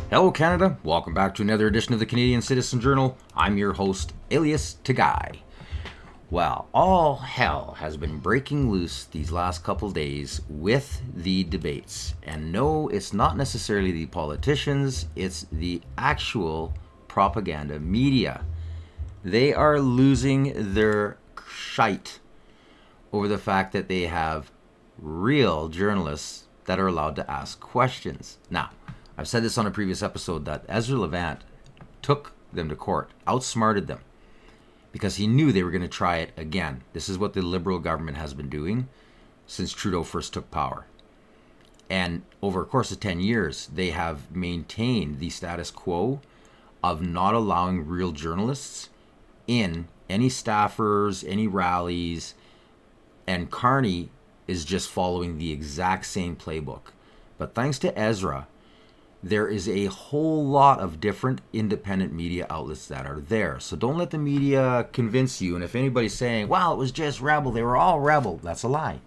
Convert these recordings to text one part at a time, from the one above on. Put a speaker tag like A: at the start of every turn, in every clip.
A: Hello Canada, welcome back to another edition of the Canadian Citizen Journal. I'm your host, alias Tagai. Well, all hell has been breaking loose these last couple days with the debates. And no, it's not necessarily the politicians, it's the actual propaganda media. They are losing their shite over the fact that they have real journalists that are allowed to ask questions. Now, I've said this on a previous episode that Ezra Levant took them to court, outsmarted them, because he knew they were going to try it again. This is what the Liberal government has been doing since Trudeau first took power. And over a course of 10 years, they have maintained the status quo of not allowing real journalists in any staffers, any rallies, and Carney is just following the exact same playbook. But thanks to Ezra, there is a whole lot of different independent media outlets that are there. So don't let the media convince you. And if anybody's saying, well, it was just rebel, they were all rebel, that's a lie.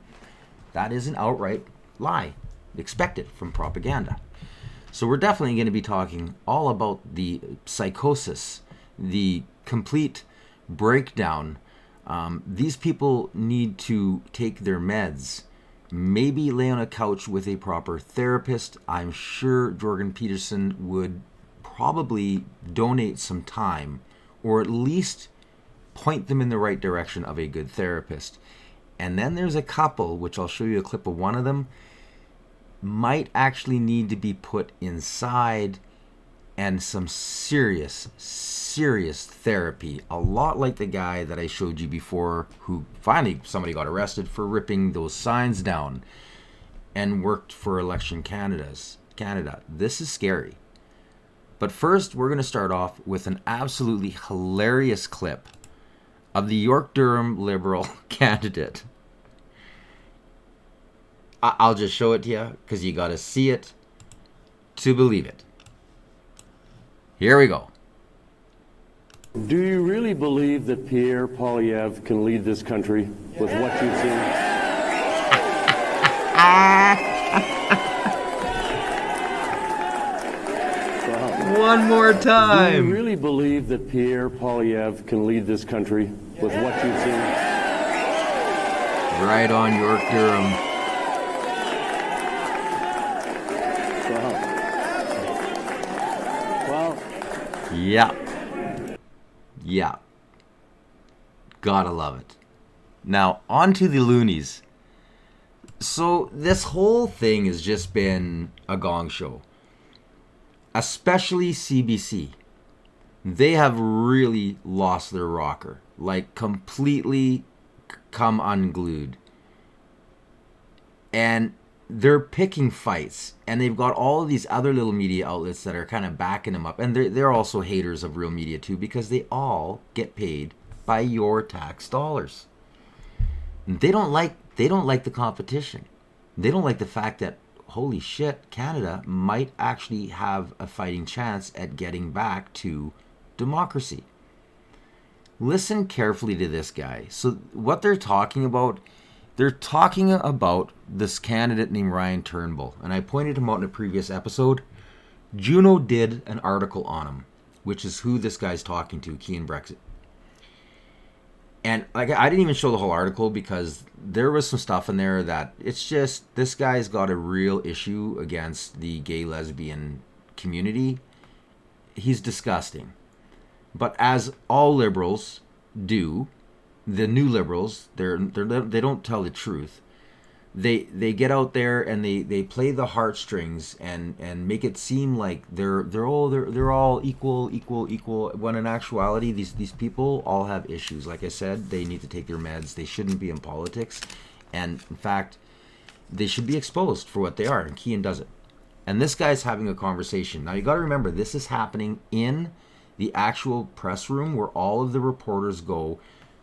A: That is an outright lie. Expected from propaganda. So we're definitely going to be talking all about the psychosis, the complete breakdown. These people need to take their meds. Maybe lay on a couch with a proper therapist. I'm sure Jordan Peterson would probably donate some time or at least point them in the right direction of a good therapist. And then there's a couple, which I'll show you a clip of one of them, might actually need to be put inside and some serious therapy. A lot like the guy that I showed you before who finally somebody got arrested for ripping those signs down and worked for Election Canada. This is scary. But first, we're going to start off with an absolutely hilarious clip of the York Durham Liberal candidate. I'll just show it to you because you got to see it to believe it. Here we go.
B: Do you really believe that Pierre Poilievre can lead this country with what you've seen?
A: One more
B: Do
A: time.
B: you really believe that Pierre Poilievre can lead this country with what you've seen?
A: Right on, York Durham. Yeah. Gotta love it. Now, on to the loonies. So, this whole thing has just been a gong show. Especially CBC. They have really lost their rocker. Like, completely come unglued. And they're picking fights, and they've got all of these other little media outlets that are kind of backing them up, and they're also haters of real media too, because they all get paid by your tax dollars. They don't like the competition. They don't like the fact that, holy shit, Canada might actually have a fighting chance at getting back to democracy. Listen carefully to this guy. So what they're talking about this candidate named Ryan Turnbull, and I pointed him out in a previous episode. Juno did an article on him, which is who this guy's talking to, Key and Brexit. And like, I didn't even show the whole article because there was some stuff in there that it's just, this guy's got a real issue against the gay lesbian community. He's disgusting. But as all liberals do, the new liberals, they don't tell the truth. They get out there and they play the heartstrings and make it seem like they're all equal, when in actuality these people all have issues. Like I said, they need to take their meds. They shouldn't be in politics, and in fact, they should be exposed for what they are. And Kean does it. And this guy's having a conversation. Now you got to remember, this is happening in the actual press room where all of the reporters go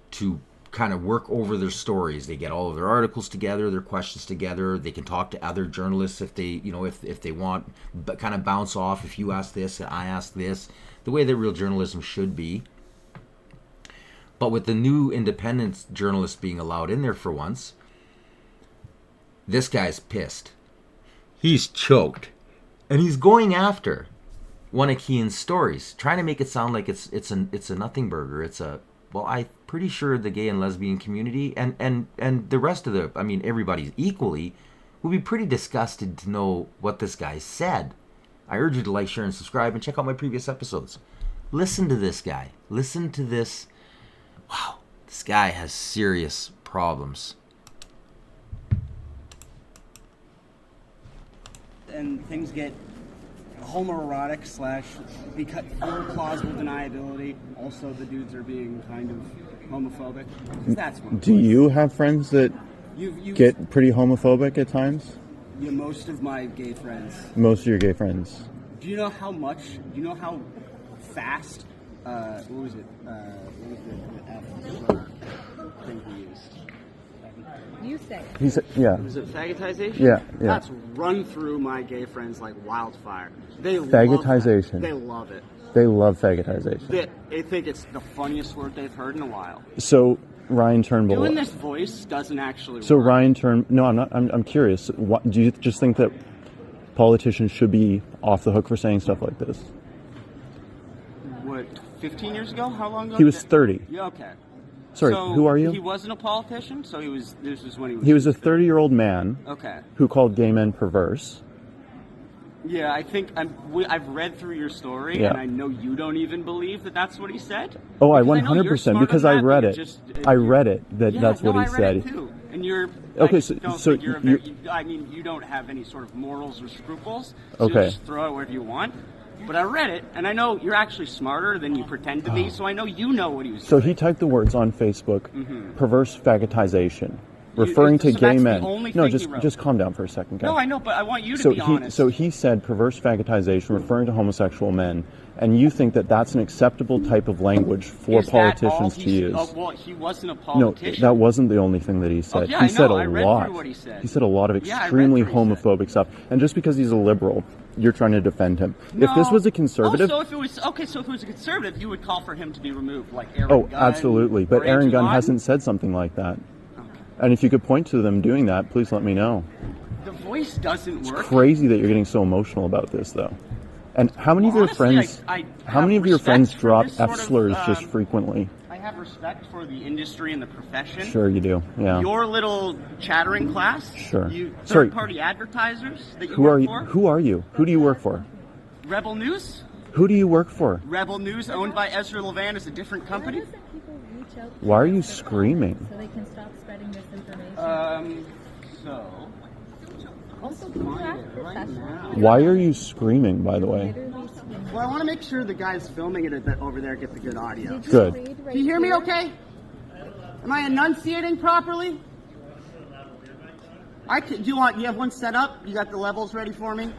A: to kind of work over their stories. They get all of their articles together, their questions together. They can talk to other journalists if they, if they want, but kind of bounce off. If you ask this, I ask this, the way that real journalism should be. But with the new independent journalists being allowed in there for once, this guy's pissed. He's choked. And he's going after one of Keane's stories, trying to make it sound like it's a nothing burger. It's a, well, I'm pretty sure the gay and lesbian community and the rest of the, I mean, everybody equally would be pretty disgusted to know what this guy said. I urge you to like, share, and subscribe, and check out my previous episodes. Listen to this guy. Listen to this. Wow, this guy has serious problems.
C: And things get homoerotic / because for plausible deniability. Also, the dudes are being kind of homophobic. That's one.
D: Do you have friends that get pretty homophobic at times?
C: Yeah, most of my gay friends.
D: Most of your gay friends.
C: Do you know how much? Do you know how fast? What was it? What was the F thing he used?
E: You say it.
D: He said, yeah.
C: Was it fagotization?
D: Yeah.
C: That's run through my gay friends like wildfire. They
D: Fagotization.
C: Love that. They love it.
D: They love fagotization.
C: They think it's the funniest word they've heard in a while.
D: So Ryan Turnbull.
C: Doing this voice doesn't actually
D: So
C: work.
D: Ryan Turnbull. No, I'm not. I'm curious. What, do you just think that politicians should be off the hook for saying stuff like this?
C: What, 15 years ago? How long ago?
D: He was 30.
C: Yeah, okay.
D: Sorry,
C: So
D: who are you?
C: He wasn't a politician, so this was when he was...
D: He was a 30-year-old man
C: Okay.
D: who called gay men perverse.
C: Yeah, I think I've read through your story,
D: Yeah.
C: and I know you don't even believe that that's what he said.
D: Oh, I
C: Because know you're
D: 100%,
C: smart
D: because
C: on
D: I
C: that,
D: read
C: but
D: it.
C: you're just-
D: I read it, that
C: Yeah,
D: that's what
C: no,
D: he
C: I read
D: said.
C: it too. And you're...
D: Okay,
C: I
D: so-
C: don't
D: so
C: think you're a
D: you're-
C: very, I mean, you don't have any sort of morals or scruples, so
D: Okay.
C: you just throw it wherever you want. But I read it, and I know you're actually smarter than you pretend to be, so I know you know what he was
D: So
C: saying.
D: he typed the words on Facebook, perverse fagotization, referring to
C: so
D: gay
C: that's the
D: men.
C: only
D: No,
C: thing he wrote.
D: just calm down for a second, guys.
C: No, I know, but I want you to be honest.
D: So he said perverse fagotization, referring to homosexual men, and you think that that's an acceptable type of language for
C: Is that all
D: politicians
C: he
D: to use?
C: Oh, well, he wasn't a
D: No,
C: politician.
D: that wasn't the only thing that he said.
C: yeah,
D: he
C: I
D: said
C: know.
D: a
C: I read
D: lot.
C: through what he said.
D: He said a lot of
C: Yeah, I read
D: extremely
C: through what he said.
D: homophobic stuff, and just because he's a liberal, you're trying to defend him. If this was a conservative,
C: so if it was so if it was a conservative, you would call for him to be removed, like Aaron
D: oh,
C: Gunn.
D: absolutely. But
C: or
D: Aaron
C: Andrew
D: Gunn
C: Martin?
D: hasn't said something like that.
C: Okay.
D: And if you could point to them doing that, please let me know.
C: The voice doesn't work.
D: Crazy that you're getting so emotional about this, though. And how many of your
C: Honestly,
D: friends?
C: I
D: How
C: have
D: many of your
C: respect
D: friends
C: for
D: drop
C: this sort
D: F
C: of,
D: slurs just frequently?
C: I have respect for the industry and the profession.
D: Sure, you do. Yeah.
C: Your little chattering class.
D: Sure.
C: You
D: Sorry.
C: third-party advertisers that you
D: Who
C: work
D: are you?
C: for.
D: Who are you? Who do you work for?
C: Rebel News.
D: Who do you work for?
C: Rebel News, owned by Ezra Levant, is a different company.
E: Why doesn't people reach out to
D: Why are you
E: us
D: screaming?
E: so they can stop spreading misinformation?
C: So.
E: Also, can you act professional?
D: Why are you screaming, by the way?
E: Literally screaming.
C: Well, I want to make sure the guys filming it over there get the good audio.
E: Did you
D: Good.
E: read right
C: Can you hear me
E: here?
C: okay? Am I enunciating properly? Do you have one set up? You got the levels ready for me?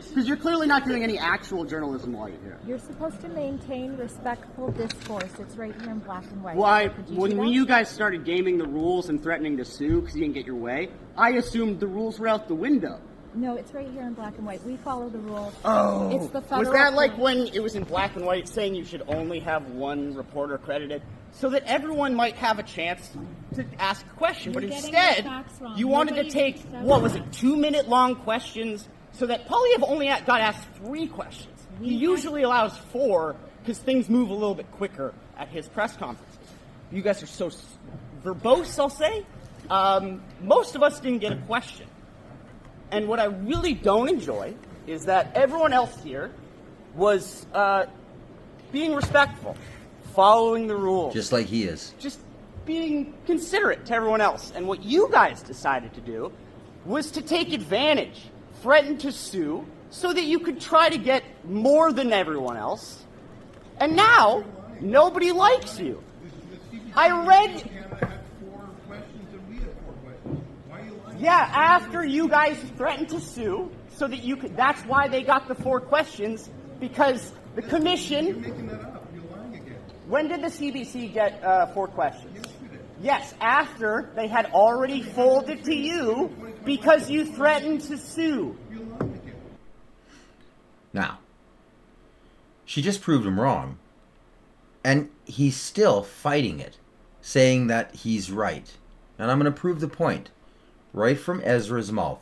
C: Because you're clearly not doing any actual journalism while you're here.
E: You're supposed to maintain respectful discourse. It's right here in black and white.
C: Why,
E: Could you
C: when
E: do that?
C: you guys started gaming the rules and threatening to sue because you didn't get your way, I assumed the rules were out the window.
E: No, it's right here in black and white. We follow the rules.
C: Oh,
E: It's the federal
C: was that like
E: code.
C: when it was in black and white saying you should only have one reporter credited so that everyone might have a chance to ask a question? But
E: You're getting
C: instead,
E: the facts wrong.
C: you wanted to
E: Nobody
C: take,
E: reached out.
C: what was it, 2-minute long questions so that Polyev only got asked 3 questions. He usually allows 4 because things move a little bit quicker at his press conferences. You guys are so verbose, I'll say. Most of us didn't get a question. And what I really don't enjoy is that everyone else here was being respectful, following the rules,
A: Just like he is.
C: just being considerate to everyone else. And what you guys decided to do was to take advantage, threaten to sue, so that you could try to get more than everyone else. And now, nobody likes you. I read... Yeah, after you guys threatened to sue, so that you could, that's why they got the 4 questions, because the commission... You're making that up. You're lying again. When did the CBC get 4 questions? Yesterday. Yes, after they had already folded to you because you threatened to sue. You're lying again.
A: Now, she just proved him wrong, and he's still fighting it, saying that he's right. And I'm going to prove the point. Right from Ezra's mouth.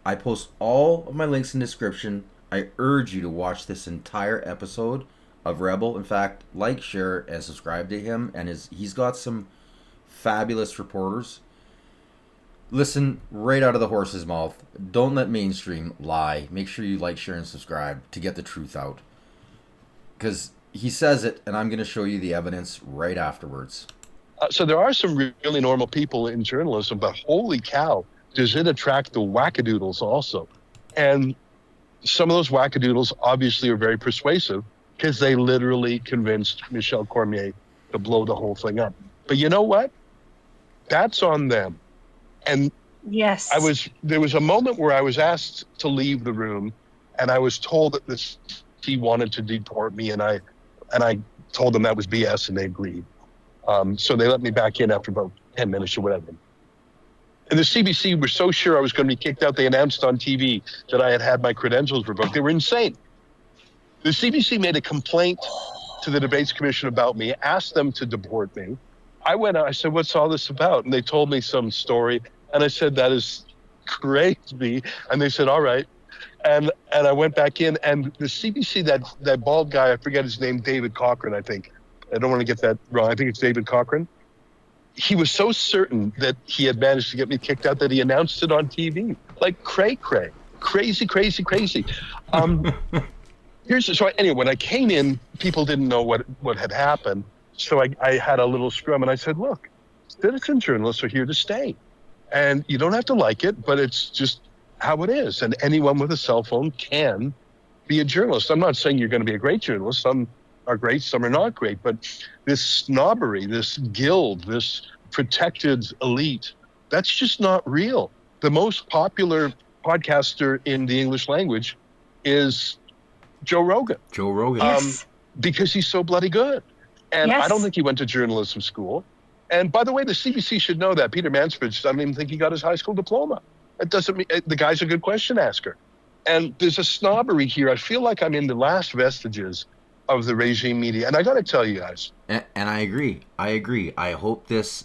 A: I post all of my links in the description I urge you to watch this entire episode of Rebel. In fact, like, share, and subscribe to him. And he's got some fabulous reporters. Listen right out of the horse's mouth. Don't let mainstream lie. Make sure you like, share, and subscribe to get the truth out. Because he says it, and I'm going to show you the evidence right afterwards.
F: So there are some really normal people in journalism, but holy cow, does it attract the wackadoodles also? And some of those wackadoodles obviously are very persuasive because they literally convinced Michel Cormier to blow the whole thing up. But you know what? That's on them. And
G: yes,
F: there was a moment where I was asked to leave the room, and I was told that he wanted to deport me, and I told them that was BS, and they agreed. So they let me back in after about 10 minutes or whatever. And the CBC were so sure I was going to be kicked out, they announced on TV that I had my credentials revoked. They were insane. The CBC made a complaint to the Debates Commission about me, asked them to deport me. I went out, I said, what's all this about? And they told me some story. And I said, that is crazy. And they said, all right. And I went back in, and the CBC, that bald guy, I forget his name, David Cochran, I think. I don't want to get that wrong. I think it's David Cochran. He was so certain that he had managed to get me kicked out that he announced it on TV. Like cray-cray. Crazy. So anyway, when I came in, people didn't know what had happened. So I had a little scrum, and I said, look, citizen journalists are here to stay. And you don't have to like it, but it's just how it is. And anyone with a cell phone can be a journalist. I'm not saying you're going to be a great journalist. Some are great, some are not great. But this snobbery, this guild, this protected elite, that's just not real. The most popular podcaster in the English language is Joe Rogan.
A: Joe Rogan.
G: Yes.
F: Because he's so bloody good. And
G: Yes.
F: I don't think he went to journalism school. And by the way, the CBC should know that. Peter Mansbridge, I don't even think he got his high school diploma. It doesn't mean the guy's a good question asker. And there's a snobbery here. I feel like I'm in the last vestiges of the regime media. And I got to tell you guys.
A: And I agree. I hope this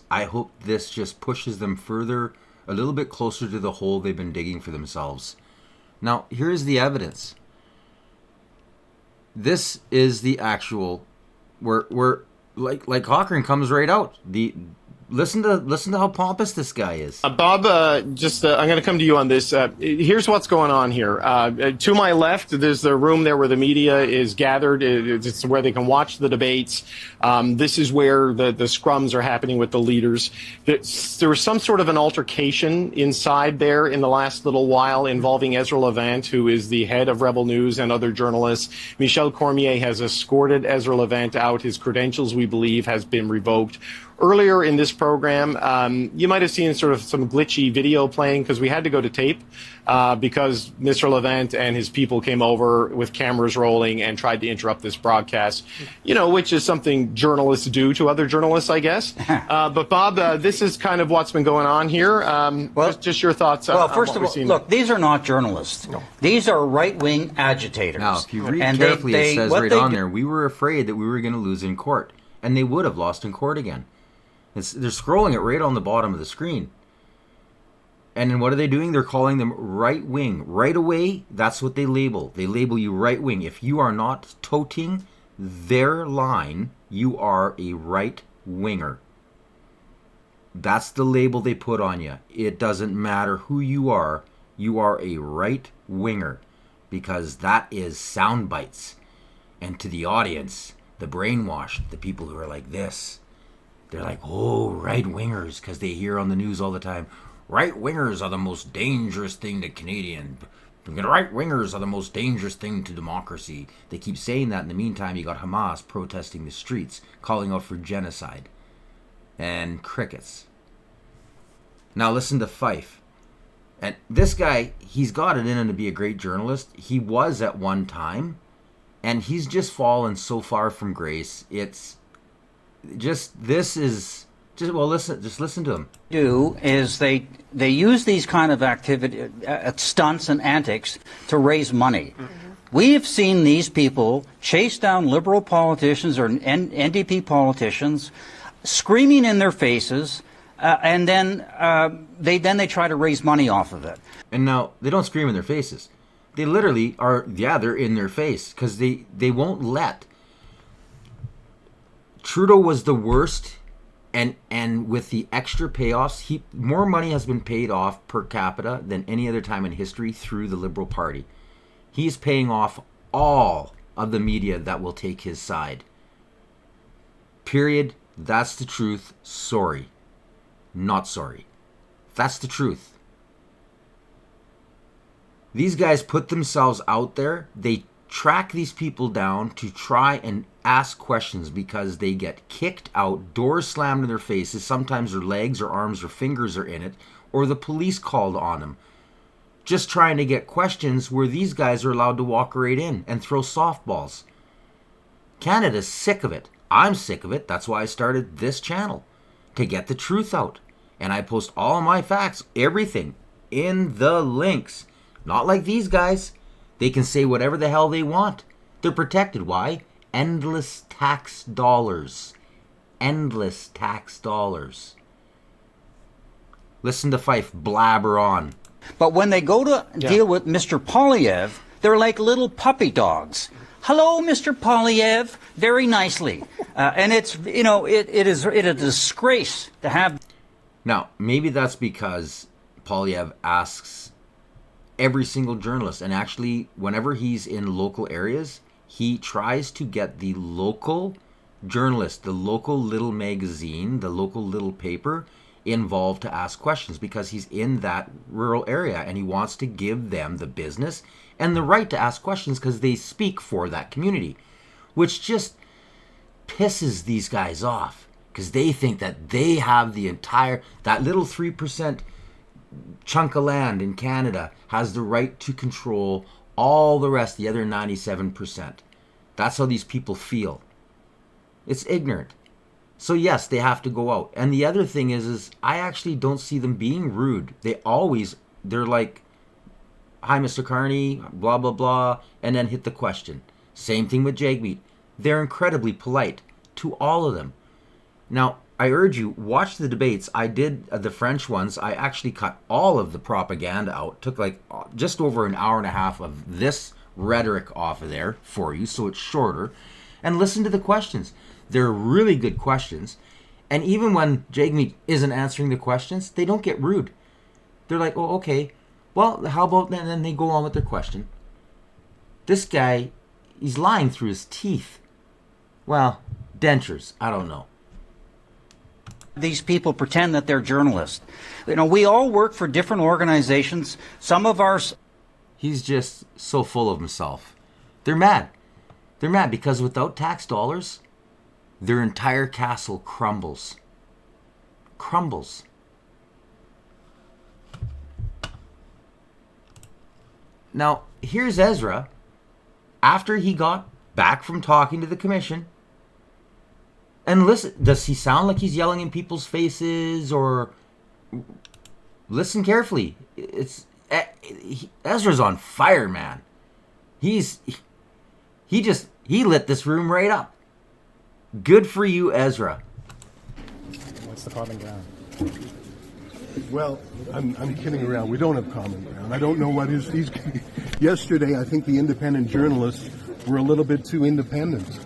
A: just pushes them further, a little bit closer to the hole they've been digging for themselves. Now, here's the evidence. This is the actual, where like Cochran comes right out. Listen to how pompous this guy is.
H: Bob, I'm going to come to you on this. Here's what's going on here. To my left, there's the room there where the media is gathered. It's where they can watch the debates. This is where the scrums are happening with the leaders. There was some sort of an altercation inside there in the last little while involving Ezra Levant, who is the head of Rebel News, and other journalists. Michel Cormier has escorted Ezra Levant out. His credentials, we believe, has been revoked. Earlier in this program, you might have seen sort of some glitchy video playing because we had to go to tape because Mr. Levant and his people came over with cameras rolling and tried to interrupt this broadcast, which is something journalists do to other journalists, I guess. But Bob, this is kind of what's been going on here. Just your thoughts on
I: first of all, look, these are not journalists. No. These are right-wing agitators.
A: Now, if you read carefully, it says right on there, we were afraid that we were going to lose in court. And they would have lost in court again. They're scrolling it right on the bottom of the screen. And then what are they doing? They're calling them right wing. Right away, that's what they label. They label you right wing. If you are not toting their line, you are a right winger. That's the label they put on you. It doesn't matter who you are a right winger. Because that is sound bites. And to the audience, the brainwashed, the people who are like this, they're like, oh, right-wingers, because they hear on the news all the time, right-wingers are the most dangerous thing to Canadian. Right-wingers are the most dangerous thing to democracy. They keep saying that. In the meantime, you got Hamas protesting the streets, calling out for genocide. And crickets. Now listen to Fife. And this guy, he's got it in him to be a great journalist. He was at one time. And he's just fallen so far from grace. It's... listen to them.
I: Do is they use these kind of stunts and antics to raise money. Mm-hmm. We have seen these people chase down liberal politicians or NDP politicians, screaming in their faces, and then they try to raise money off of it.
A: And now they don't scream in their faces. They literally are, yeah, they're in their face because they won't let. Trudeau was the worst, and with the extra payoffs, more money has been paid off per capita than any other time in history through the Liberal Party. He's paying off all of the media that will take his side. Period. That's the truth. Sorry. Not sorry. That's the truth. These guys put themselves out there. They track these people down to try and ask questions because they get kicked out, doors slammed in their faces, sometimes their legs or arms or fingers are in it, or the police called on them. Just trying to get questions where these guys are allowed to walk right in and throw softballs. Canada's sick of it. I'm sick of it. That's why I started this channel, to get the truth out. And I post all my facts, everything, in the links. Not like these guys. They can say whatever the hell they want. They're protected. Why? Endless tax dollars. Endless tax dollars. Listen to Fife blabber on.
I: But when they go to deal with Mr. Polyev, they're like little puppy dogs. Hello, Mr. Polyev, very nicely. And it's, you know, it is a disgrace to have.
A: Now, maybe that's because Polyev asks every single journalist, and actually, whenever he's in local areas, he tries to get the local journalist, the local little magazine, the local little paper involved to ask questions because he's in that rural area and he wants to give them the business and the right to ask questions because they speak for that community, which just pisses these guys off because they think that they have the entire, that little 3% chunk of land in Canada has the right to control all the rest, the other 97%. That's how these people feel. It's ignorant. So yes, they have to go out. And the other thing is I actually don't see them being rude. They're like, hi, Mr. Carney, blah, blah, blah, and then hit the question. Same thing with Jagmeet. They're incredibly polite to all of them. Now, I urge you, watch the debates. I did the French ones. I actually cut all of the propaganda out. Took like just over an hour and a half of this rhetoric off of there for you, so it's shorter. And listen to the questions. They're really good questions. And even when Jagmeet isn't answering the questions, they don't get rude. They're like, oh, okay. Well, how about then? And then they go on with their question. This guy, he's lying through his teeth. Well, dentures. I don't know.
I: These people pretend that they're journalists. You know, we all work for different organizations. Some of our...
A: He's just so full of himself. They're mad. They're mad because without tax dollars, their entire castle crumbles. Crumbles. Now, here's Ezra. After he got back from talking to the commission, and listen, does he sound like he's yelling in people's faces or... Listen carefully. Ezra's on fire, man. He lit this room right up. Good for you, Ezra.
G: What's the common ground?
J: Well, I'm kidding around. We don't have common ground. I don't know what is. Yesterday, I think the independent journalists were a little bit too independent,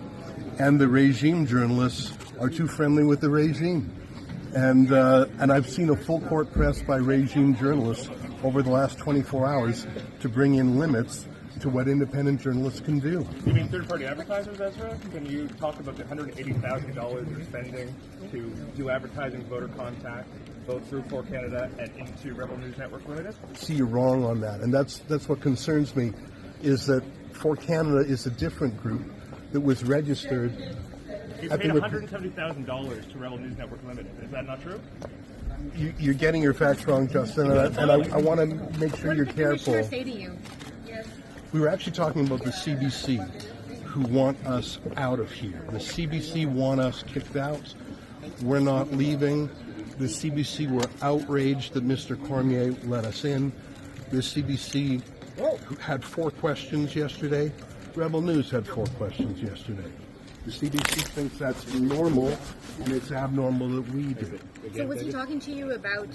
J: and the regime journalists are too friendly with the regime. And I've seen a full court press by regime journalists over the last 24 hours to bring in limits to what independent journalists can do.
G: You mean third-party advertisers, Ezra? Can you talk about the $180,000 you're spending to do advertising, voter contact, both through For Canada and into Rebel News Network Limited?
J: See, you're wrong on that, and that's what concerns me, is that For Canada is a different group that was registered.
G: You paid $170,000 to Rebel News Network Limited. Is that not true?
J: You're getting your facts wrong, Justin, and I want to make sure you're careful.
E: What did the commissioner say to you?
J: We were actually talking about the CBC, who want us out of here. The CBC want us kicked out. We're not leaving. The CBC were outraged that Mr. Cormier let us in. The CBC had 4 questions yesterday. Rebel News had 4 questions yesterday. The CBC thinks that's normal, and it's abnormal that we do it.
K: So was he talking to you about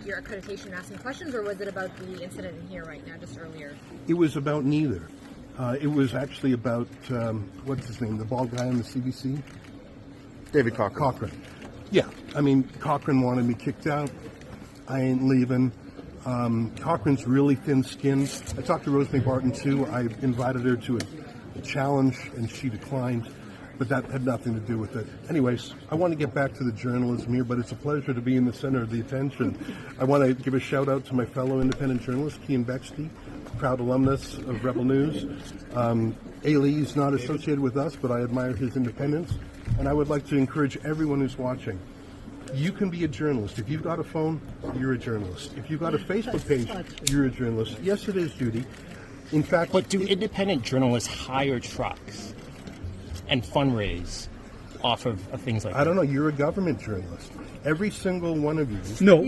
K: your accreditation and asking questions, or was it about the incident in here right now, just earlier?
J: It was about neither. It was actually about, what's his name, the bald guy on the CBC?
L: David Cochran.
J: Cochran. Yeah, I mean, Cochran wanted me kicked out. I ain't leaving. Cochran's really thin-skinned. I talked to Rosemary Barton, too. I invited her to a challenge, and she declined. But that had nothing to do with it. Anyways, I want to get back to the journalism here, but it's a pleasure to be in the center of the attention. I want to give a shout-out to my fellow independent journalist, Cian Bexley, proud alumnus of Rebel News. Ailey is not associated with us, but I admire his independence. And I would like to encourage everyone who's watching. You can be a journalist. If you've got a phone, you're a journalist. If you've got a Facebook page, you're a journalist. Yes, it is, Judy. In fact...
M: But do independent journalists hire trucks and fundraise off of things like that?
J: I don't know. You're a government journalist. Every single one of you.
N: No,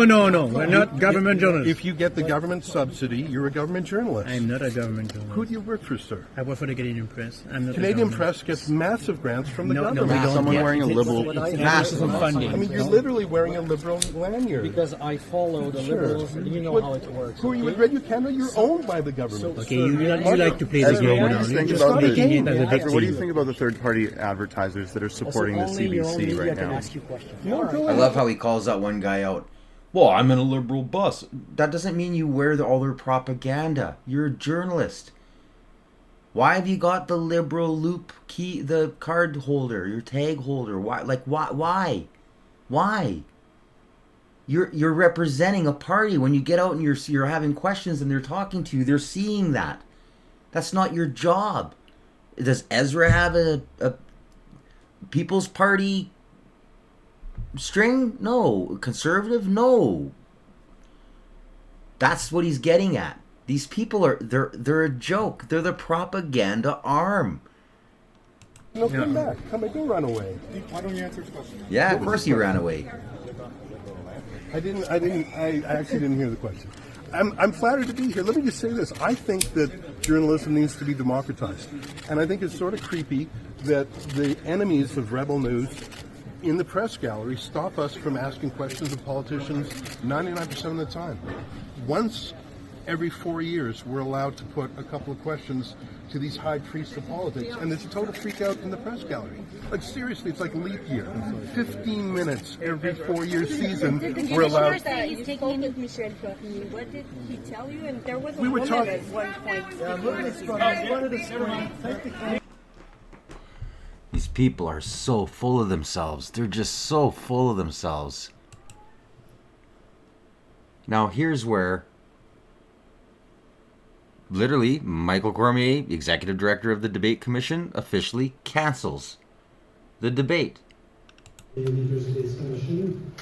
N: no. We're not government journalists.
J: If you get the government subsidy, you're a government journalist.
N: I'm not a government journalist.
J: Who do you work for, sir?
N: I work for the Canadian Press. I'm not
J: Canadian Press gets massive grants from the government.
N: No, we don't.
L: Someone wearing a liberal
N: massive funding.
J: I mean, you're literally wearing a liberal lanyard.
O: Because I follow the liberals, and you know how it works.
J: Who are you with Radio Canada? You're owned by the government.
N: Okay, you like to play the game.
L: What do you think about the third-party advertisers that are supporting the CBC right now?
A: I love how he calls that one guy out. Well, I'm in a liberal bus. That doesn't mean you wear all their propaganda. You're a journalist. Why have you got the liberal loop key, the card holder, your tag holder? Why? Like, why? Why? You're representing a party. When you get out and you're having questions and they're talking to you, they're seeing that. That's not your job. Does Ezra have a People's Party string? No. Conservative? No. That's what he's getting at. These people they're a joke. They're the propaganda arm.
J: No, come back. Come back. Don't run away.
G: Why don't you answer his question?
A: Yeah, of course he ran away.
J: I actually didn't hear the question. I'm flattered to be here. Let me just say this. I think that journalism needs to be democratized. And I think it's sort of creepy that the enemies of Rebel News in the press gallery stop us from asking questions of politicians 99% of the time. Once every 4 years, we're allowed to put a couple of questions to these high priests of politics, and there's a total freak out in the press gallery. Like, seriously, it's like leap year. 15 minutes every 4 year season, we're allowed.
K: He's taking with Michel Platini. What did he tell you? And there was a
J: We were
K: woman
J: talking.
K: at one point.
A: These people are so full of themselves. They're just so full of themselves. Now, here's where literally Michael Cormier, executive director of the debate commission, officially cancels the debate.
P: The University's Commission,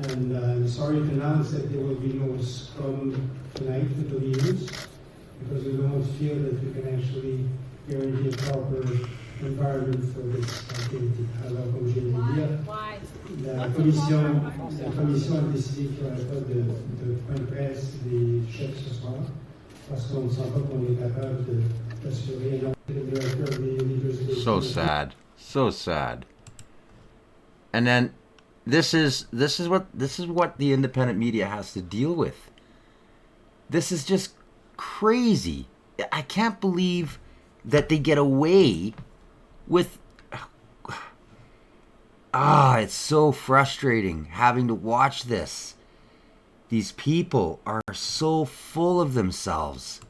P: and I'm sorry to announce that there will be no scrum tonight for the leaders, because we don't feel that we can actually guarantee a proper environment for this activity. Alors, comme je viens de dire, la commission a décidé qu'il n'y aurait pas de point de presse des chefs ce soir, parce qu'on ne sent pas qu'on est capable d'assurer le directeur des universités.
A: So sad. So sad. And then this is what the independent media has to deal with. This is just crazy. I can't believe that they get away with it's so frustrating having to watch this. These people are so full of themselves.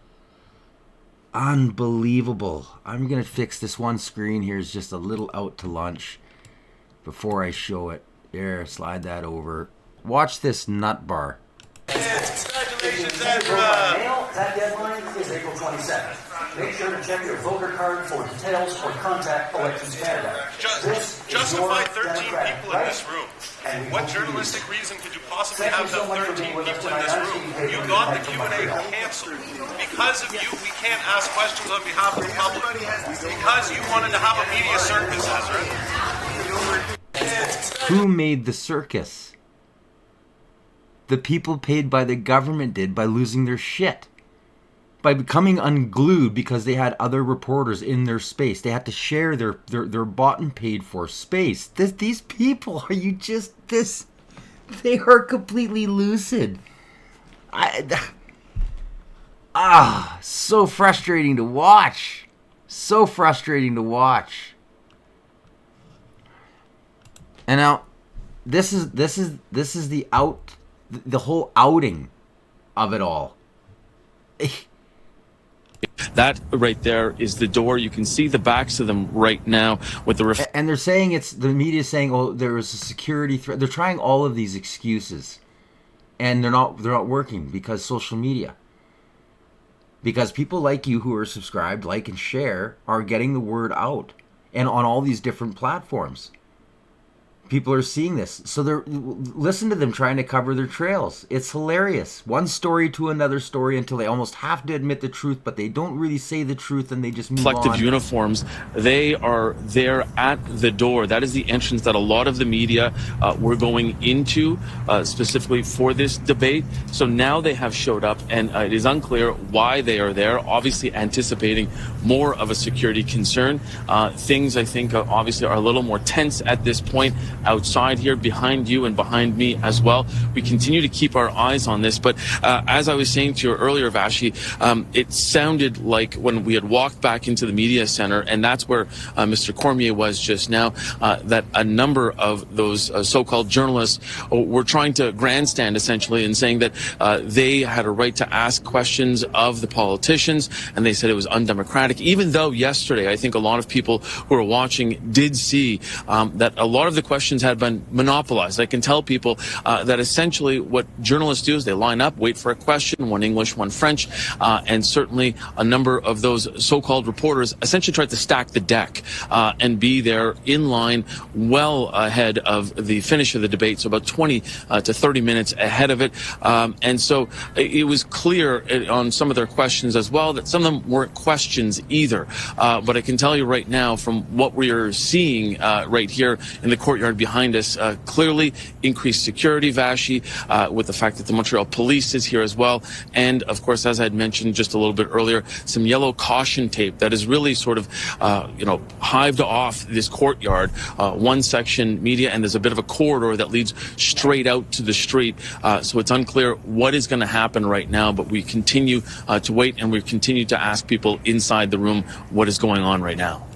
A: Unbelievable. I'm going to fix this one screen here is just a little out to lunch before I show it. There, slide that over. Watch this nut bar.
Q: Congratulations, Ezra! That deadline is April 27th. Make sure to check your voter card for details or contact Elections Canada.
R: Justify 13 people in this room. What journalistic reason could you possibly have to have 13 people in this room? You got the Q&A canceled. Because of you, we can't ask questions on behalf of the public. Because you wanted to have a media circus, Ezra.
A: Who made the circus? The people paid by the government did by losing their shit. by becoming unglued because they had other reporters in their space. They had to share their bought and paid for space. These people, are you just this? They are completely lucid. So frustrating to watch. So frustrating to watch. And now, this is the whole outing of it all.
S: That right there is the door. You can see the backs of them right now with the
A: and they're saying the media is saying, oh, there was a security threat. They're trying all of these excuses, and they're not working because social media. Because people like you who are subscribed, like, and share are getting the word out, and on all these different platforms. People are seeing this. So listen to them trying to cover their trails. It's hilarious. One story to another story until they almost have to admit the truth, but they don't really say the truth and they just move on.
S: Reflective uniforms, they are there at the door. That is the entrance that a lot of the media were going into specifically for this debate. So now they have showed up, and it is unclear why they are there, obviously anticipating more of a security concern. Things, I think, obviously are a little more tense at this point. Outside here, behind you and behind me as well. We continue to keep our eyes on this. But as I was saying to you earlier, Vashi, it sounded like when we had walked back into the media center, and that's where Mr. Cormier was just now, that a number of those so-called journalists were trying to grandstand essentially and saying that they had a right to ask questions of the politicians, and they said it was undemocratic, even though yesterday I think a lot of people who were watching did see that a lot of the questions had been monopolized. I can tell people that essentially what journalists do is they line up, wait for a question, one English, one French, and certainly a number of those so-called reporters essentially tried to stack the deck and be there in line well ahead of the finish of the debate, so about 20 to 30 minutes ahead of it. And so it was clear on some of their questions as well that some of them weren't questions either. But I can tell you right now from what we are seeing right here in the courtyard behind us, clearly increased security, Vashi, with the fact that the Montreal police is here as well. And of course, as I had mentioned just a little bit earlier, some yellow caution tape that is really sort of, hived off this courtyard, one section media, and there's a bit of a corridor that leads straight out to the street. So it's unclear what is going to happen right now, but we continue to wait, and we continue to ask people inside the room what is going on right now.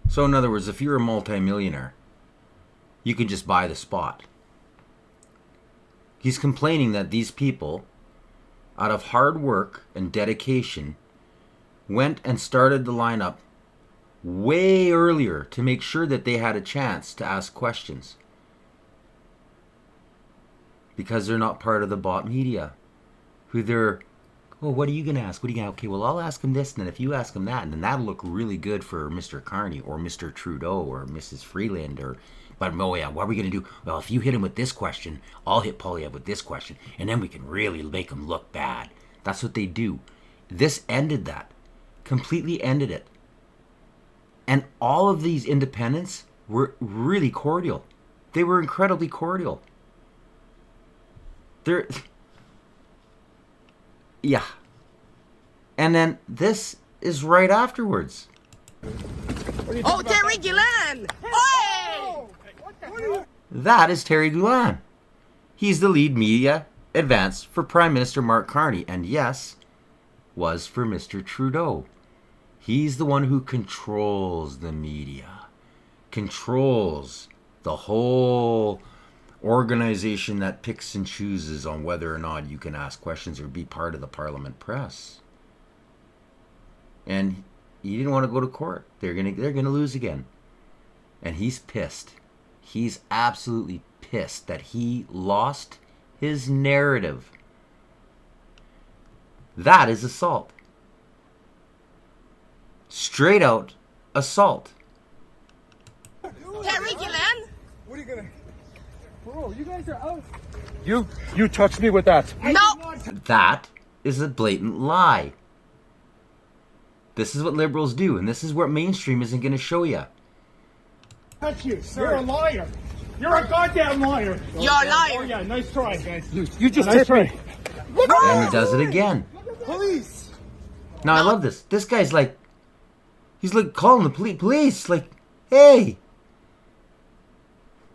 A: So in other words, if you're a multimillionaire, you can just buy the spot. He's complaining that these people, out of hard work and dedication, went and started the lineup way earlier to make sure that they had a chance to ask questions. Because they're not part of the bot media. Who they're, well, what are you going to ask? What are you going to, okay, well, I'll ask him this, and then if you ask him that, and then that'll look really good for Mr. Carney or Mr. Trudeau or Mrs. Freeland or, but oh yeah, what are we going to do? Well, if you hit him with this question, I'll hit Polyev with this question, and then we can really make him look bad. That's what they do. This ended that. Completely ended it. And all of these independents were really cordial. They were incredibly cordial. Yeah. And then this is right afterwards.
T: Oh, Terry Gillan! Hey!
A: That is Terry Gillan. He's the lead media advance for Prime Minister Mark Carney. And yes, was for Mr. Trudeau. He's the one who controls the media. Controls the whole organization that picks and chooses on whether or not you can ask questions or be part of the Parliament press. And he didn't want to go to court. They're gonna lose again. And he's pissed. He's absolutely pissed that he lost his narrative. That is assault. Straight out assault.
T: Terry Gillan?
N: What are you gonna? Bro, you guys are out. You touched me with that.
T: No.
A: That is a blatant lie. This is what liberals do, and this is what mainstream isn't going to show you.
N: Touch you. You're a liar. You're a goddamn liar.
T: You're a liar.
N: Oh yeah, nice try, guys. You just
G: nice try.
A: And he does it again.
N: Police!
A: Now, I love this. This guy's like, he's like calling the police. Like, hey,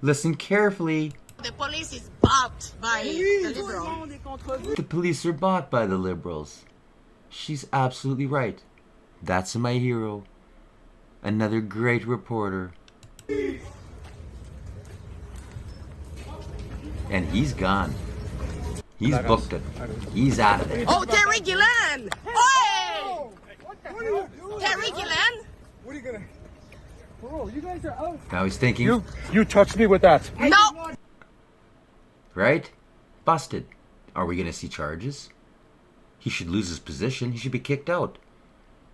A: listen carefully.
T: The police is bought by the liberals.
A: The police are bought by the liberals. She's absolutely right. That's my hero. Another great reporter. And he's gone. He's booked it. He's out of there.
T: Oh, Terry Gillen! Oi! Terry Gillen!
N: What are you gonna... Bro, you guys are out.
A: Now he's thinking,
N: You touched me with that.
T: No!
A: right? Busted. Are we going to see charges? He should lose his position. He should be kicked out.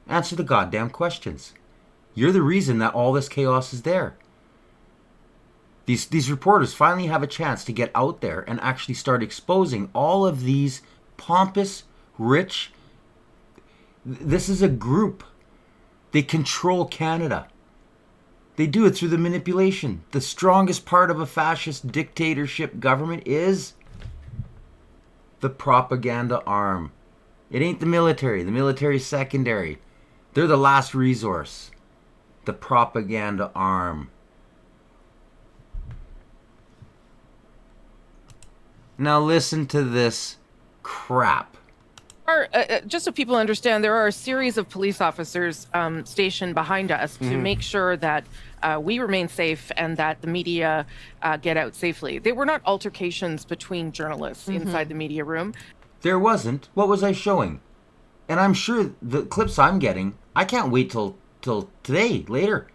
A: Answer the goddamn questions. You're the reason that all this chaos is there. These reporters finally have a chance to get out there and actually start exposing all of these pompous, rich... This is a group. They control Canada. They do it through the manipulation. The strongest part of a fascist dictatorship government is the propaganda arm. It ain't the military. The military's secondary. They're the last resource. The propaganda arm. Now listen to this crap.
U: Just so people understand, there are a series of police officers stationed behind us to make sure that we remain safe and that the media get out safely. They were not altercations between journalists inside the media room.
A: There wasn't. What was I showing? And I'm sure the clips I'm getting, I can't wait till today, later.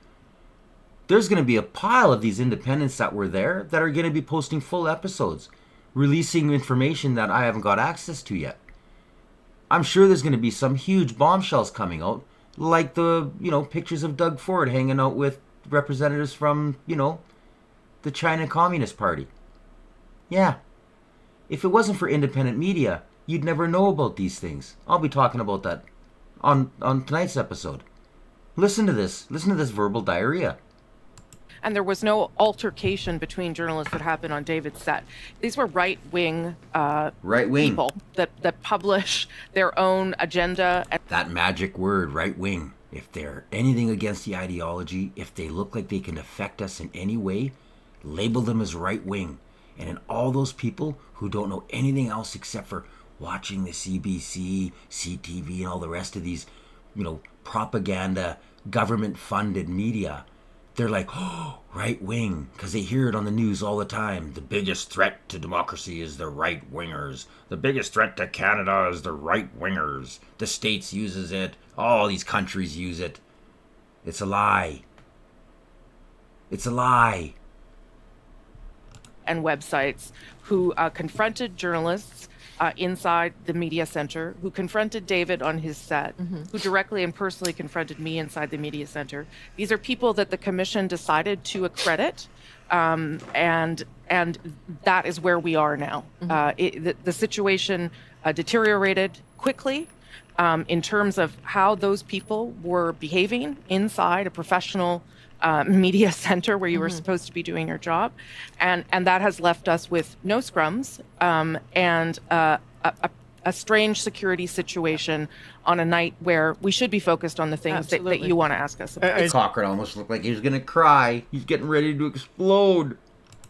A: There's going to be a pile of these independents that were there that are going to be posting full episodes, releasing information that I haven't got access to yet. I'm sure there's going to be some huge bombshells coming out, like the, pictures of Doug Ford hanging out with representatives from, the China Communist Party. Yeah. If it wasn't for independent media, you'd never know about these things. I'll be talking about that on tonight's episode. Listen to this. Listen to this verbal diarrhea.
U: And there was no altercation between journalists that happened on David's set. These were right-wing people that publish their own agenda.
A: That magic word, right-wing. If they're anything against the ideology, if they look like they can affect us in any way, label them as right-wing. And in all those people who don't know anything else except for watching the CBC, CTV, and all the rest of these, propaganda, government-funded media, they're like, oh, right wing, because they hear it on the news all the time. The biggest threat to democracy is the right wingers. The biggest threat to Canada is the right wingers. The States uses it. All these countries use it. It's a lie. It's a lie.
U: And websites who confronted journalists inside the media center, who confronted David on his set, who directly and personally confronted me inside the media center. These are people that the commission decided to accredit, and that is where we are now. The situation deteriorated quickly in terms of how those people were behaving inside a professional media center where you were supposed to be doing your job. And that has left us with no scrums and a strange security situation on a night where we should be focused on the things that you want to ask us about.
A: Cochran almost looked like he was going to cry. He's getting ready to explode.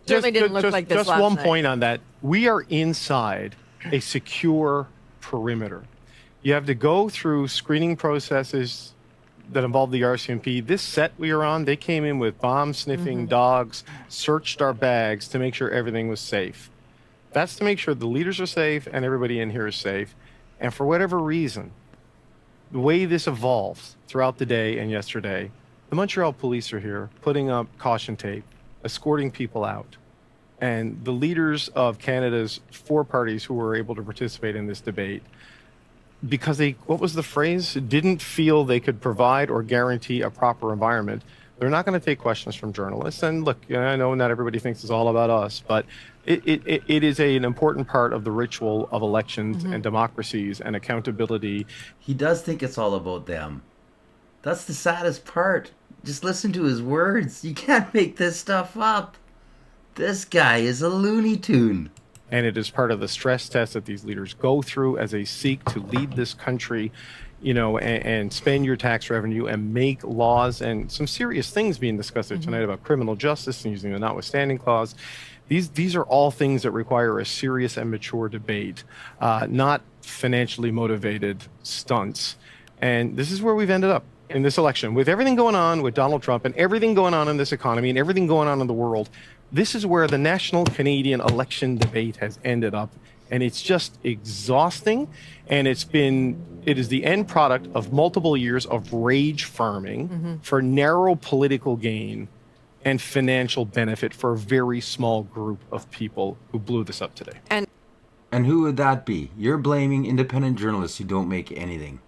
K: Certainly didn't look like this
H: just
K: last
H: one
K: night.
H: point on that. We are inside a secure perimeter. You have to go through screening processes that involve the RCMP. This set we are on, they came in with bomb-sniffing dogs, searched our bags to make sure everything was safe. That's to make sure the leaders are safe and everybody in here is safe. And for whatever reason, the way this evolved throughout the day and yesterday, the Montreal police are here putting up caution tape, escorting people out. And the leaders of Canada's 4 parties who were able to participate in this debate, because they, what was the phrase? Didn't feel they could provide or guarantee a proper environment. They're not going to take questions from journalists. And look, I know not everybody thinks it's all about us, but it is an important part of the ritual of elections and democracies and accountability.
A: He does think it's all about them. That's the saddest part. Just listen to his words. You can't make this stuff up. This guy is a Looney Tune.
H: And it is part of the stress test that these leaders go through as they seek to lead this country, and spend your tax revenue and make laws, and some serious things being discussed there tonight about criminal justice and using the notwithstanding clause. These are all things that require a serious and mature debate, not financially motivated stunts. And this is where we've ended up in this election. With everything going on with Donald Trump and everything going on in this economy and everything going on in the world, this is where the national Canadian election debate has ended up. And it's just exhausting. And it is the end product of multiple years of rage farming for narrow political gain and financial benefit for a very small group of people who blew this up today.
A: And who would that be? You're blaming independent journalists who don't make anything,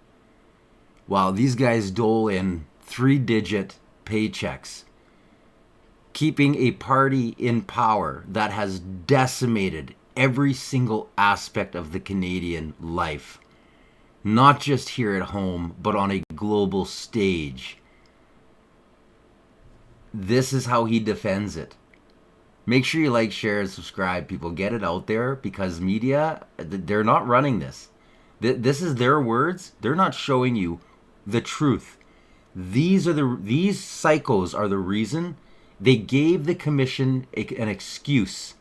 A: while these guys dole in 3-digit paychecks, keeping a party in power that has decimated every single aspect of the Canadian life, not just here at home, but on a global stage. This is how he defends it. Make sure you like, share, and subscribe, people. Get it out there, because media, they're not running this. This is their words. They're not showing you the truth. These psychos are the reason they gave the commission an excuse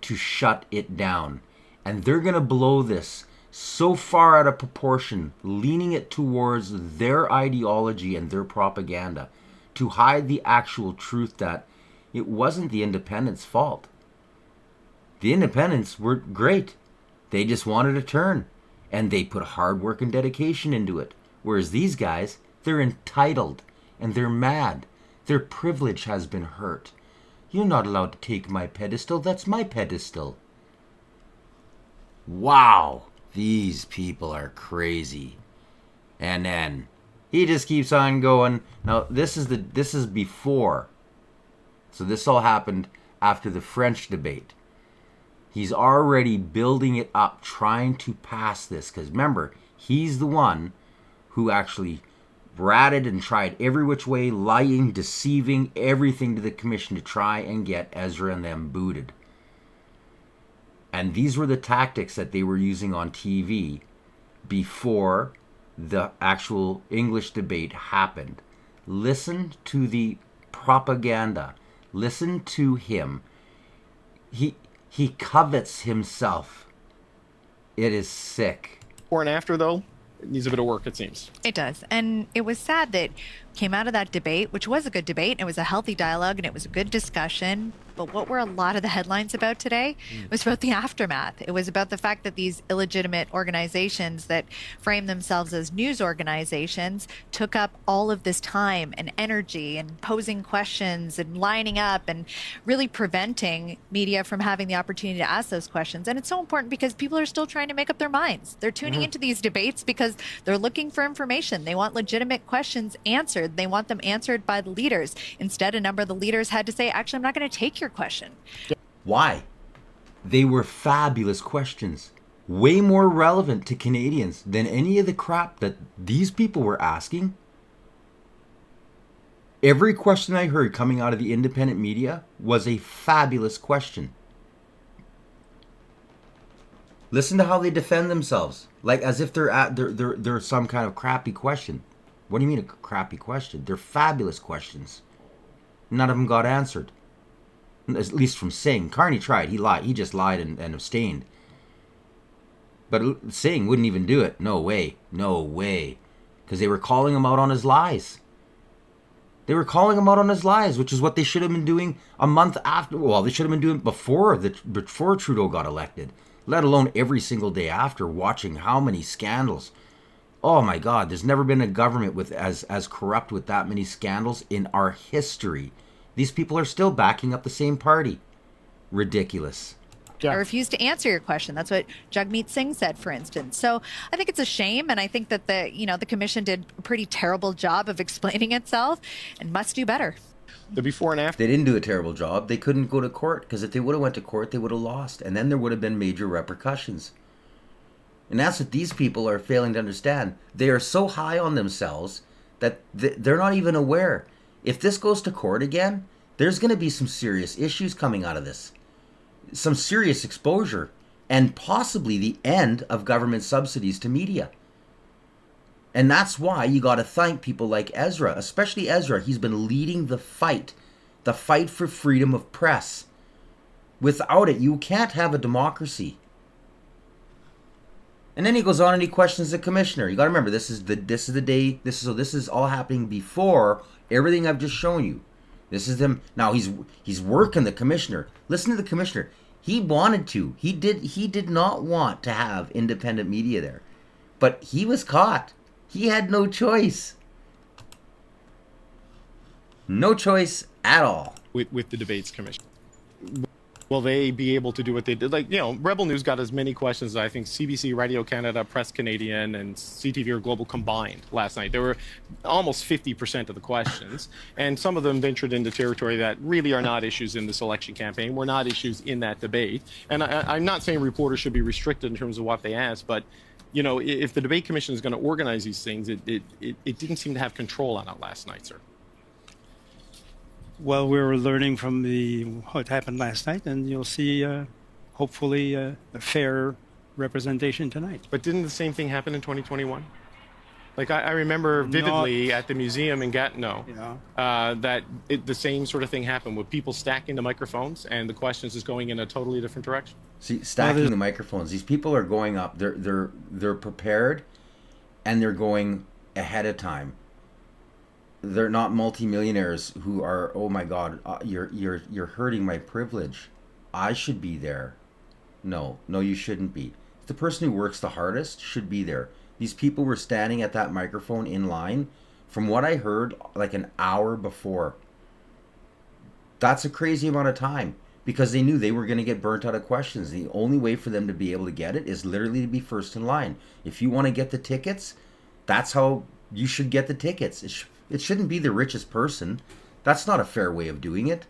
A: to shut it down. And they're going to blow this so far out of proportion, leaning it towards their ideology and their propaganda, to hide the actual truth that it wasn't the independents' fault. The independents were great. They just wanted a turn, and they put hard work and dedication into it. Whereas these guys, they're entitled, and they're mad. Their privilege has been hurt. You're not allowed to take my pedestal. That's my pedestal. Wow, these people are crazy. And then he just keeps on going. Now, this is before. So this all happened after the French debate. He's already building it up, trying to pass this. Because remember, he's the one who actually ratted and tried every which way, lying, deceiving, everything to the commission to try and get Ezra and them booted. And these were the tactics that they were using on TV before the actual English debate happened. Listen to the propaganda. Listen to him. He covets himself. It is sick.
H: Before and after, though, it needs a bit of work, it seems.
B: It does. And it was sad that came out of that debate, which was a good debate, and it was a healthy dialogue, and it was a good discussion. But what were a lot of the headlines about today? It was about the aftermath. It was about the fact that these illegitimate organizations that frame themselves as news organizations took up all of this time and energy and posing questions and lining up and really preventing media from having the opportunity to ask those questions. And it's so important because people are still trying to make up their minds. They're tuning into these debates because they're looking for information. They want legitimate questions answered. They want them answered by the leaders. Instead, a number of the leaders had to say, actually, I'm not going to take your question.
A: Why? They were fabulous questions. Way more relevant to Canadians than any of the crap that these people were asking. Every question I heard coming out of the independent media was a fabulous question. Listen to how they defend themselves, like as if they're some kind of crappy question. What do you mean a crappy question? They're fabulous questions. None of them got answered. At least from Singh. Carney tried. He lied. He just lied and abstained. But Singh wouldn't even do it. No way. No way. Because they were calling him out on his lies. They were calling him out on his lies, which is what they should have been doing a month after. Well, they should have been doing before Trudeau got elected. Let alone every single day after, watching how many scandals. Oh my God, there's never been a government with as corrupt with that many scandals in our history. These people are still backing up the same party. Ridiculous.
B: I refuse to answer your question. That's what Jagmeet Singh said, for instance. So I think it's a shame, and I think that the commission did a pretty terrible job of explaining itself and must do better.
H: The before and after.
A: They didn't do a terrible job. They couldn't go to court, because if they would have went to court, they would have lost, and then there would have been major repercussions. And that's what these people are failing to understand. They are so high on themselves that they're not even aware. If this goes to court again, there's going to be some serious issues coming out of this. Some serious exposure. and possibly the end of government subsidies to media. And that's why you got to thank people like Ezra, especially Ezra. He's been leading the fight for freedom of press. Without it, you can't have a democracy. And then he goes on and he questions the commissioner. You got to remember, this is the day. This is all happening before everything I've just shown you. This is him now. He's working the commissioner. Listen to the commissioner. He wanted to. He did not want to have independent media there, but he was caught. He had no choice. No choice at all.
H: With the debates commission. Will they be able to do what they did? Like, Rebel News got as many questions as I think CBC, Radio Canada, Press Canadian, and CTV or Global combined last night. There were almost 50% of the questions, and some of them ventured into territory that really are not issues in this election campaign, were not issues in that debate. And I'm not saying reporters should be restricted in terms of what they ask, but if the debate commission is going to organize these things, it didn't seem to have control on it last night, sir.
D: Well, we were learning from what happened last night, and you'll see, hopefully, a fair representation tonight.
H: But didn't the same thing happen in 2021? Like, I remember vividly at the museum in Gatineau that the same sort of thing happened with people stacking the microphones and the questions is going in a totally different direction.
A: See, stacking the microphones. These people are going up. They're prepared, and they're going ahead of time. They're not multimillionaires who are, oh my God, you're hurting my privilege. I should be there. No, you shouldn't be. The person who works the hardest should be there. These people were standing at that microphone in line, from what I heard, like an hour before. That's a crazy amount of time, because they knew they were going to get burnt out of questions. The only way for them to be able to get it is literally to be first in line. If you want to get the tickets, that's how you should get the tickets. It shouldn't be the richest person. That's not a fair way of doing it.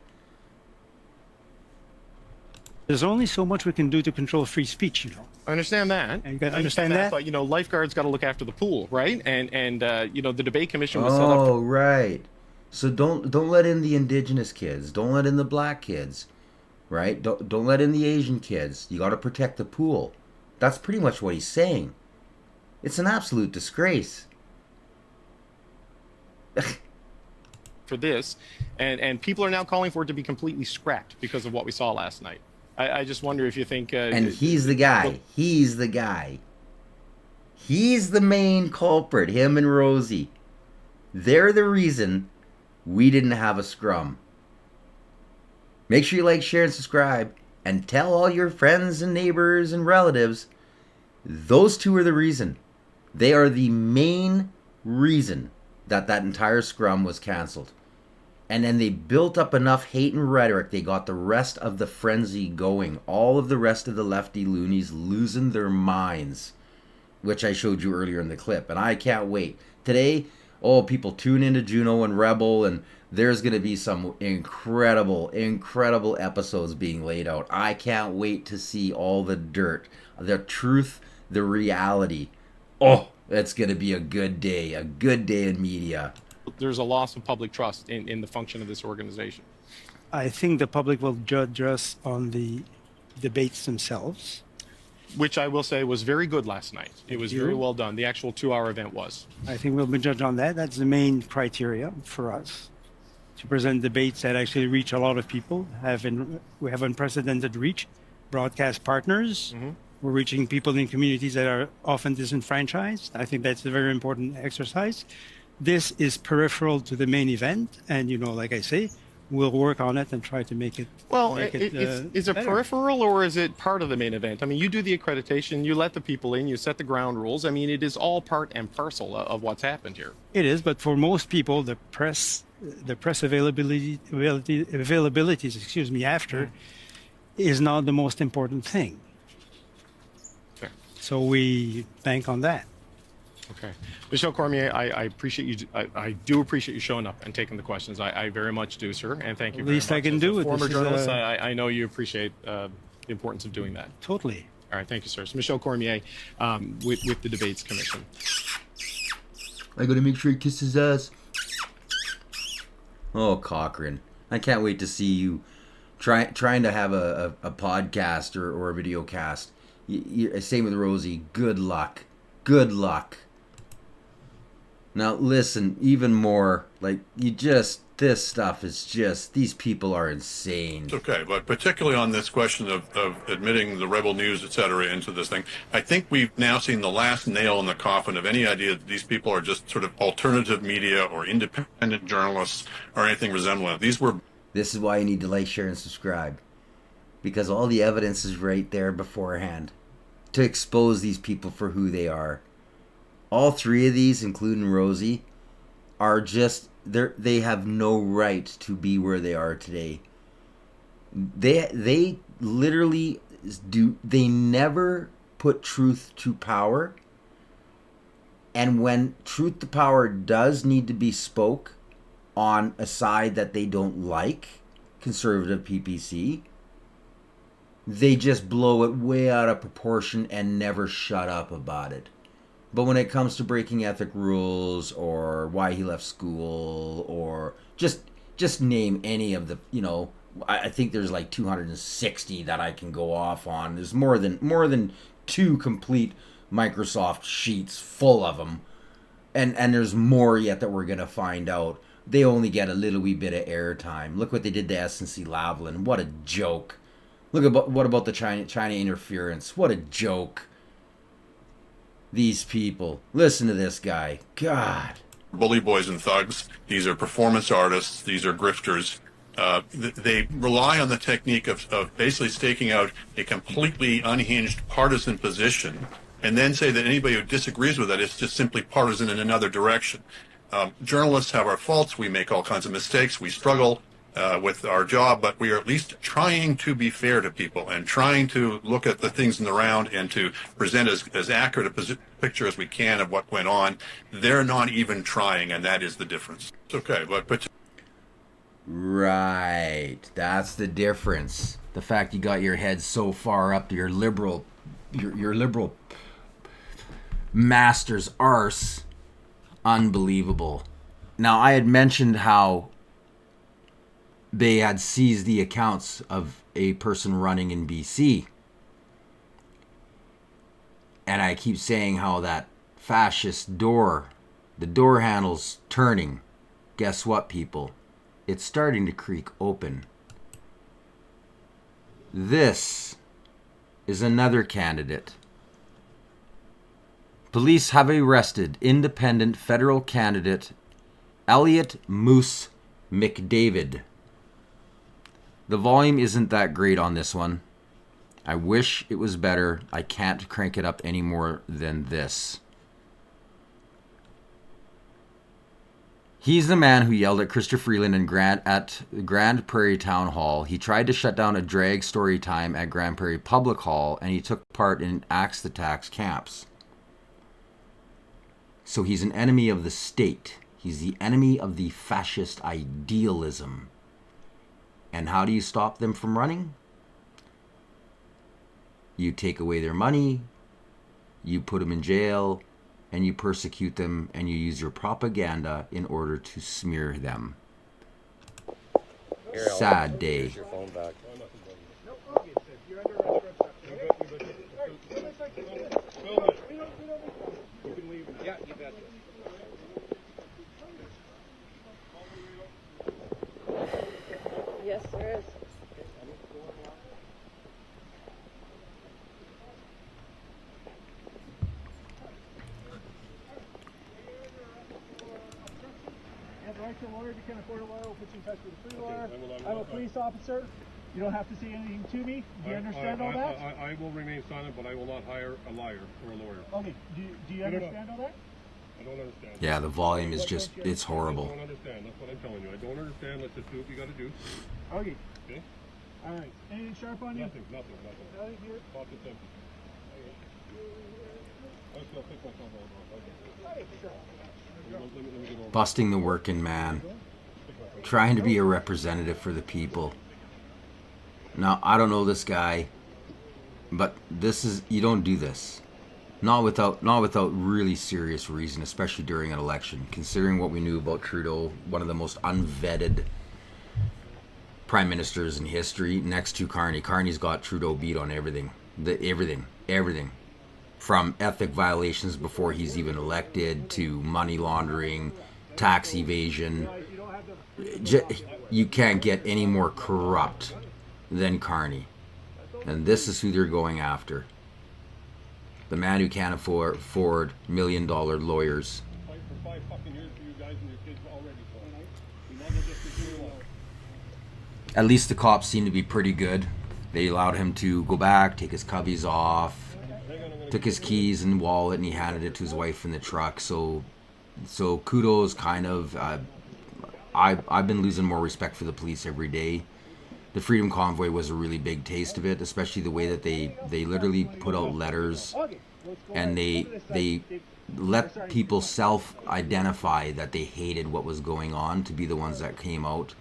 D: There's only so much we can do to control free speech,
H: I understand that.
D: You got to understand that.
H: But, lifeguards got to look after the pool, right? And the debate commission was set up.
A: Oh, right. So don't let in the indigenous kids. Don't let in the black kids, right? Don't let in the Asian kids. You got to protect the pool. That's pretty much what he's saying. It's an absolute disgrace.
H: For this, and people are now calling for it to be completely scrapped because of what we saw last night. I just wonder if you think...
A: and he's the guy. He's the guy. He's the main culprit, him and Rosie. They're the reason we didn't have a scrum. Make sure you like, share, and subscribe, and tell all your friends and neighbors and relatives. Those two are the reason. They are the main reason that entire scrum was canceled. And then they built up enough hate and rhetoric, they got the rest of the frenzy going. All of the rest of the lefty loonies losing their minds, which I showed you earlier in the clip. And I can't wait. Today, people tune into Juno and Rebel, and there's going to be some incredible episodes being laid out. I can't wait to see all the dirt, the truth, the reality. Oh, it's going to be a good day in media.
H: There's a loss of public trust in the function of this organization.
D: I think the public will judge us on the debates themselves.
H: Which I will say was very good last night. It was very well done. The actual 2-hour event was.
D: I think we'll be judged on that. That's the main criteria for us, to present debates that actually reach a lot of people. We have unprecedented reach. Broadcast partners. Mm-hmm. We're reaching people in communities that are often disenfranchised. I think that's a very important exercise. This is peripheral to the main event, and like I say, we'll work on it and try to make it.
H: Well, is it peripheral or is it part of the main event? I mean, you do the accreditation, you let the people in, you set the ground rules. I mean, it is all part and parcel of what's happened here.
D: It is, but for most people, the press availabilities, after, is not the most important thing.
H: Okay.
D: So we bank on that.
H: Okay. Michel Cormier, I appreciate you. I do appreciate you showing up and taking the questions. I very much do, sir. And thank you very much.
D: Least I can do it.
H: Former journalist, I know you appreciate the importance of doing that.
D: Totally.
H: All right. Thank you, sir. So Michel Cormier with the Debates Commission.
A: I got to make sure he kisses his ass. Oh, Cochrane. I can't wait to see you trying to have a podcast or a video cast. Same with Rosie. Good luck. Good luck. Now listen, even more, like, this stuff is just, these people are insane.
C: It's okay, but particularly on this question of admitting the rebel news, et cetera, into this thing, I think we've now seen the last nail in the coffin of any idea that these people are just sort of alternative media or independent journalists or anything resembling.
A: This is why you need to like, share, and subscribe. Because all the evidence is right there beforehand to expose these people for who they are. All three of these, including Rosie, are just, they have no right to be where they are today. They literally they never put truth to power. And when truth to power does need to be spoke on a side that they don't like, conservative PPC, they just blow it way out of proportion and never shut up about it. But when it comes to breaking ethic rules or why he left school or just name any of the, I think there's like 260 that I can go off on. There's more than 2 complete Microsoft sheets full of them. And there's more yet that we're going to find out. They only get a little wee bit of airtime. Look what they did to SNC Lavalin. What a joke. What about the China interference? What a joke. These people. Listen to this guy. God.
C: Bully boys and thugs. These are performance artists. These are grifters. They rely on the technique of basically staking out a completely unhinged partisan position and then say that anybody who disagrees with it is just simply partisan in another direction. Journalists have our faults. We make all kinds of mistakes. We struggle with our job, but we are at least trying to be fair to people and trying to look at the things in the round and to present as accurate a picture as we can of what went on. They're not even trying, and that is the difference. It's okay, but
A: right, that's the difference. The fact you got your head so far up to your liberal master's arse, unbelievable. Now, I had mentioned how they had seized the accounts of a person running in BC. And I keep saying how that fascist door, the door handle's turning. Guess what, people? It's starting to creak open. This is another candidate. Police have arrested independent federal candidate Elliot Moose McDavid. The volume isn't that great on this one. I wish it was better. I can't crank it up any more than this. He's the man who yelled at Christopher Freeland at Grand Prairie Town Hall. He tried to shut down a drag story time at Grand Prairie Public Hall, and he took part in Axe the Tax camps. So he's an enemy of the state. He's the enemy of the fascist idealism. And how do you stop them from running? You take away their money, you put them in jail, and you persecute them, and you use your propaganda in order to smear them. Sad day.
V: Yes, there is.
N: Right to a lawyer. If you can't afford a lawyer, we'll put you in touch with a free lawyer. I'm a police officer. You don't have to say anything to me. Do you understand all that?
W: I will remain silent, but I will not hire a liar or a lawyer.
N: Okay. Do you understand all that?
W: I don't understand.
A: Yeah, the volume is just, it's horrible.
W: I don't understand. That's what I'm telling you. I don't understand. Let's just do what we got to do.
N: Okay.
W: Okay?
N: All right. Anything sharp on you?
W: Nothing.
N: Nothing here?
W: Pocket's empty. I just got to pick myself out. Okay.
N: Sure.
A: Busting the working man. Trying to be a representative for the people. Now, I don't know this guy, but this is, you don't do this. Not without really serious reason, especially during an election. Considering what we knew about Trudeau, one of the most unvetted prime ministers in history, next to Carney. Carney's got Trudeau beat on everything. Everything. From ethic violations before he's even elected to money laundering, tax evasion. You can't get any more corrupt than Carney. And this is who they're going after. The man who can't afford $1 million lawyers. At least the cops seem to be pretty good. They allowed him to go back, take his cubbies off, took his keys and wallet, and he handed it to his wife in the truck. So kudos, kind of. I've been losing more respect for the police every day. The Freedom Convoy was a really big taste of it, especially the way that they literally put out letters, and they let people self-identify that they hated what was going on to be the ones that came out,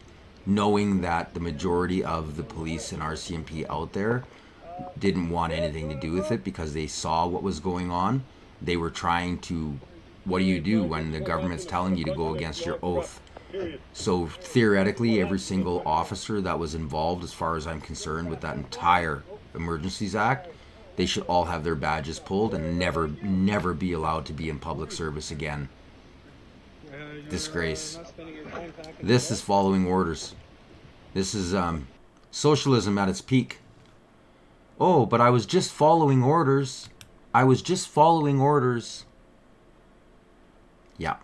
A: knowing that the majority of the police and RCMP out there didn't want anything to do with it because they saw what was going on. They were trying to, what do you do when the government's telling you to go against your oath? So theoretically, every single officer that was involved, as far as I'm concerned, with that entire Emergencies Act, they should all have their badges pulled and never be allowed to be in public service again. Disgrace. This is following orders. This is socialism at its peak. Oh, but I was just following orders. I was just following orders. Yeah.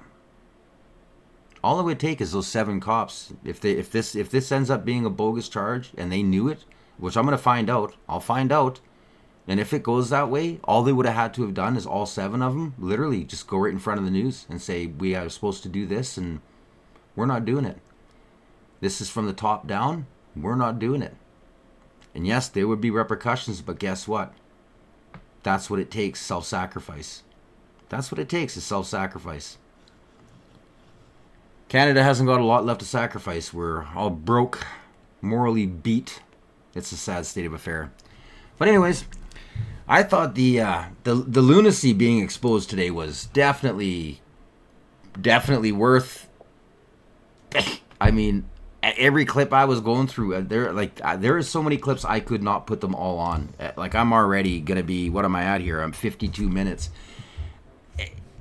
A: All it would take is those 7 cops. If this ends up being a bogus charge and they knew it, which I'm gonna find out. I'll find out. And if it goes that way, all they would have had to have done is all 7 of them literally just go right in front of the news and say, we are supposed to do this and we're not doing it. This is from the top down. We're not doing it. And yes, there would be repercussions, but guess what? That's what it takes, self-sacrifice. That's what it takes, is self-sacrifice. Canada hasn't got a lot left to sacrifice. We're all broke, morally beat. It's a sad state of affair. But anyways, I thought the lunacy being exposed today was definitely worth. I mean, every clip I was going through, there are so many clips I could not put them all on. Like, I'm already gonna be, what am I at here? I'm 52 minutes,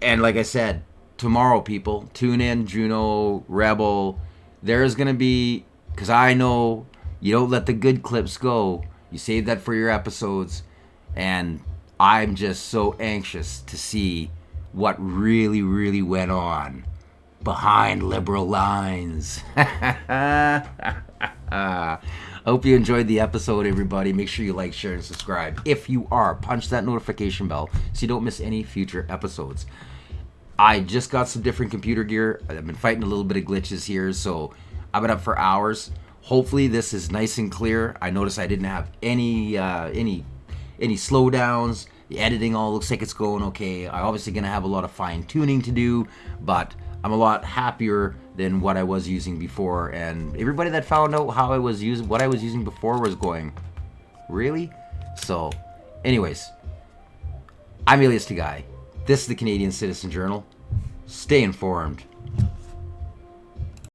A: and like I said, tomorrow, people, tune in. Juno, Rebel, there's gonna be, because I know you don't let the good clips go. You save that for your episodes, and I'm just so anxious to see what really went on behind liberal lines. Hope you enjoyed the episode, everybody. Make sure you like, share, and subscribe. If you are, punch that notification bell so you don't miss any future episodes. I just got some different computer gear. I've been fighting a little bit of glitches here, so I've been up for hours. Hopefully this is nice and clear. I noticed I didn't have any slowdowns. The editing all looks like it's going okay. I'm obviously going to have a lot of fine tuning to do, but I'm a lot happier than what I was using before. And everybody that found out how I was using, what I was using before, was going, really? So, anyways, I'm Elias Tagai. This is the Canadian Citizen Journal. Stay informed.